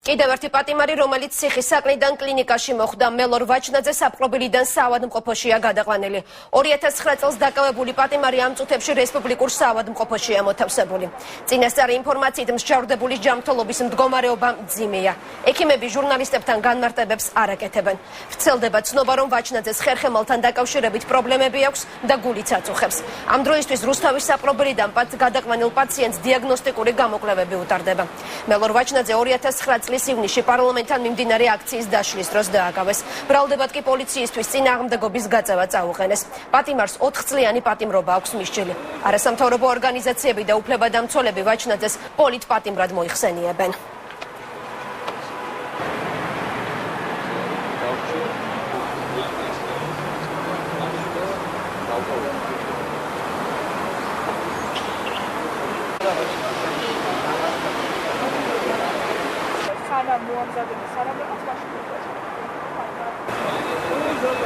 კიდევ ერთი პატიმარი, რომელიც ციხის საყრდენ კლინიკაში მოხვდა, მელორ ვაჩნაძე საპყრობილიდან საავადმყოფოშია გადაყვანილი. 2009 წელს დაკავებული პატიმარი ამ წუთებში რესპუბლიკურ საავადმყოფოშია მოთავსებული. წინასწარი ინფორმაციით მსჯავრდებულის ჯანმრთელობის მდგომარეობა მძიმეა. ექიმები ჟურნალისტებთან განმარტებებს არ აკეთებენ. ვრცელდება ცნობა, რომ ვაჩნაძეს ხერხემალთან დაკავშირებით პრობლემები აქვს და გულიც აწუხებს. ამ დროისთვის რუსთავის საპყრობილიდან გადაყვანილ პაციენტს დიაგნოსტიკური გამოკვლევები უტარდება. მელორ ვაჩნაძე 2009 წლის ივნისში პარლამენტთან მიმდინარე აქციის დაშლის დროს დააკავეს. ბრალდებად კი პოლიციისთვის წინააღმდეგობის გაწევა წაუყენეს. პატიმარს 4 წლიანი პატიმრობა აქვს მისჯილი. არასამთავრობო ორგანიზაციები და უფლებადამცველები ვაჩნაძეს პოლიტპატიმრად მოიხსენიებენ. Sana muamza dedi. Sana biraz başka bir şey.